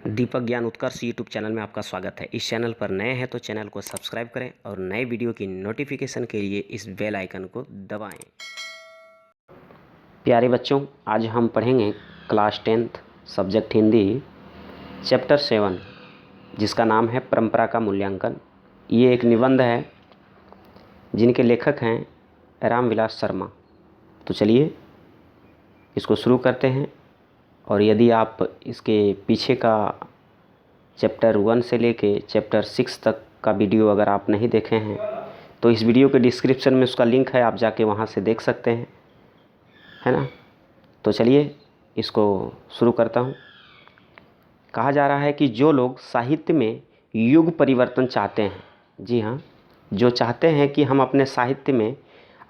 दीपक ज्ञान उत्कर्ष YouTube channel में आपका स्वागत है। इस चैनल पर नए हैं तो चैनल को सब्सक्राइब करें और नए वीडियो की नोटिफिकेशन के लिए इस बेल आइकन को दबाएं। प्यारे बच्चों, आज हम पढ़ेंगे class 10th subject Hindi chapter 7, जिसका नाम है परंपरा का मूल्यांकन। ये एक निबंध है जिनके लेखक हैं रामविलास शर्मा। तो चलिए इसको शुरू करते हैं। और यदि आप इसके पीछे का चैप्टर 1 से लेके चैप्टर 6 तक का वीडियो अगर आप नहीं देखे हैं तो इस वीडियो के डिस्क्रिप्शन में उसका लिंक है, आप जाके वहाँ से देख सकते हैं, है ना। तो चलिए इसको शुरू करता हूँ। कहा जा रहा है कि जो लोग साहित्य में युग परिवर्तन चाहते हैं, जी हाँ, जो चाहते हैं कि हम अपने साहित्य में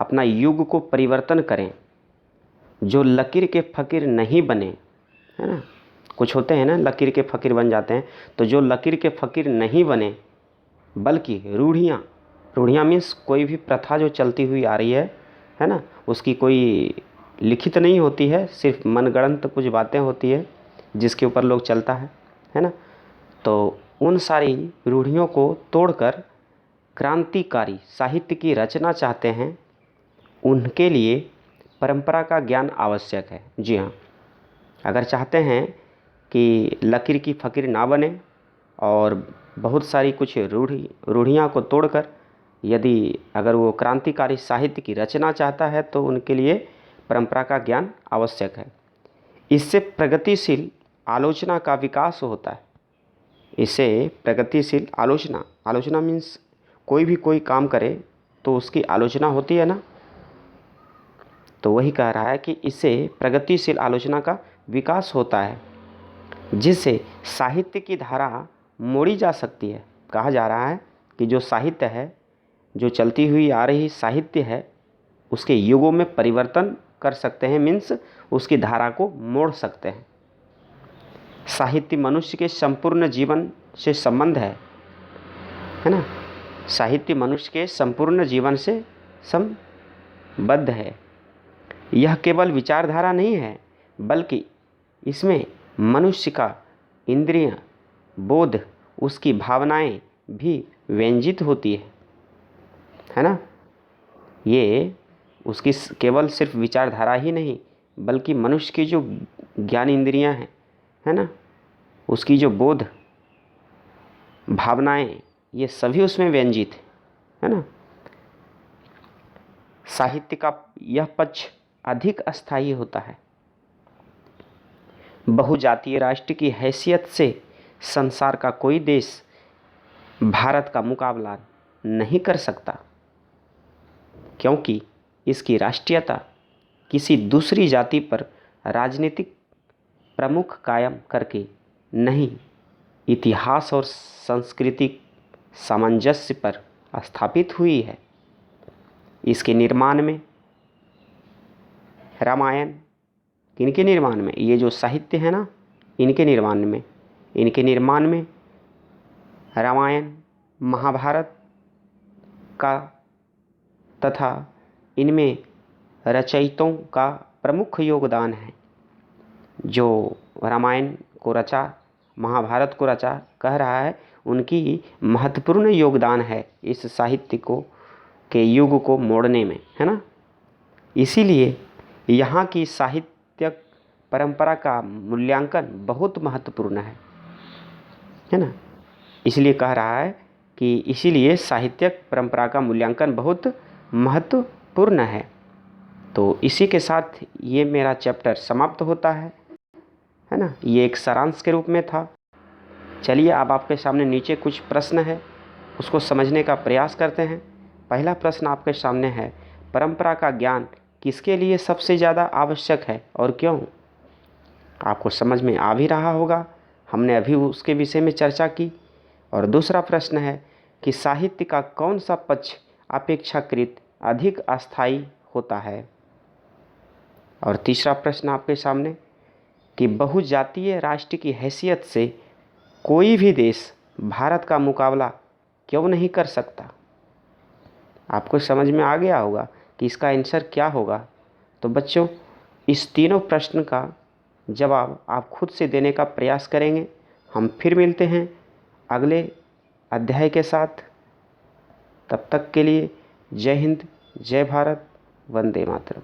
अपना युग को परिवर्तन करें, जो लकीर के फ़कीर नहीं बने, है ना। कुछ होते हैं ना लकीर के फ़कीर बन जाते हैं, तो जो लकीर के फ़कीर नहीं बने बल्कि रूढ़ियाँ मीन्स कोई भी प्रथा जो चलती हुई आ रही है ना, उसकी कोई लिखित नहीं होती है, सिर्फ मनगढ़ंत कुछ बातें होती है जिसके ऊपर लोग चलता है ना। तो उन सारी रूढ़ियों को तोड़कर क्रांतिकारी साहित्य की रचना चाहते हैं, उनके लिए परंपरा का ज्ञान आवश्यक है। जी हाँ, अगर चाहते हैं कि लकीर की फ़कीर ना बने और बहुत सारी कुछ रूढ़ियाँ को तोड़कर यदि अगर वो क्रांतिकारी साहित्य की रचना चाहता है तो उनके लिए परंपरा का ज्ञान आवश्यक है। इससे प्रगतिशील आलोचना का विकास होता है। इससे प्रगतिशील आलोचना मीन्स कोई काम करे तो उसकी आलोचना होती है ना। तो वही कह रहा है कि इससे प्रगतिशील आलोचना का विकास होता है, जिससे साहित्य की धारा मोड़ी जा सकती है। कहा जा रहा है कि जो साहित्य है, जो चलती हुई आ रही साहित्य है, उसके युगों में परिवर्तन कर सकते हैं, मीन्स उसकी धारा को मोड़ सकते हैं। साहित्य मनुष्य के संपूर्ण जीवन से संबंध है ना। साहित्य मनुष्य के संपूर्ण जीवन से संबद्ध है। यह केवल विचारधारा नहीं है, बल्कि इसमें मनुष्य का इंद्रिय बोध, उसकी भावनाएं भी व्यंजित होती है ना। ये उसकी केवल सिर्फ विचारधारा ही नहीं, बल्कि मनुष्य की जो ज्ञान इंद्रियां हैं, है ना, उसकी जो बोध भावनाएं, ये सभी उसमें व्यंजित है ना। साहित्य का यह पक्ष अधिक अस्थायी होता है। बहुजातीय राष्ट्र की हैसियत से संसार का कोई देश भारत का मुकाबला नहीं कर सकता, क्योंकि इसकी राष्ट्रीयता किसी दूसरी जाति पर राजनीतिक प्रमुख कायम करके नहीं, इतिहास और सांस्कृतिक सामंजस्य पर स्थापित हुई है। इसके निर्माण में रामायण, इनके निर्माण में, ये जो साहित्य है ना, इनके निर्माण में रामायण, महाभारत का तथा इनमें रचयितों का प्रमुख योगदान है। जो रामायण को रचा, महाभारत को रचा, कह रहा है उनकी महत्वपूर्ण योगदान है इस साहित्य को के युग को मोड़ने में, है ना। इसीलिए यहाँ की साहित्यिक परंपरा का मूल्यांकन बहुत महत्वपूर्ण है ना। इसलिए कह रहा है कि इसीलिए साहित्यिक परंपरा का मूल्यांकन बहुत महत्वपूर्ण है। तो इसी के साथ ये मेरा चैप्टर समाप्त होता है ना। ये एक सारांश के रूप में था। चलिए अब आपके सामने नीचे कुछ प्रश्न है, उसको समझने का प्रयास करते हैं। पहला प्रश्न आपके सामने है, परंपरा का ज्ञान किसके लिए सबसे ज़्यादा आवश्यक है और क्यों? आपको समझ में आ भी रहा होगा, हमने अभी उसके विषय में चर्चा की। और दूसरा प्रश्न है कि साहित्य का कौन सा पक्ष अपेक्षाकृत अधिक अस्थायी होता है? और तीसरा प्रश्न आपके सामने कि बहुजातीय राष्ट्र की हैसियत से कोई भी देश भारत का मुकाबला क्यों नहीं कर सकता? आपको समझ में आ गया होगा कि इसका आंसर क्या होगा। तो बच्चों, इस तीनों प्रश्न का जवाब आप खुद से देने का प्रयास करेंगे हम फिर मिलते हैं अगले अध्याय के साथ। तब तक के लिए जय हिंद, जय भारत, वंदे मातरम।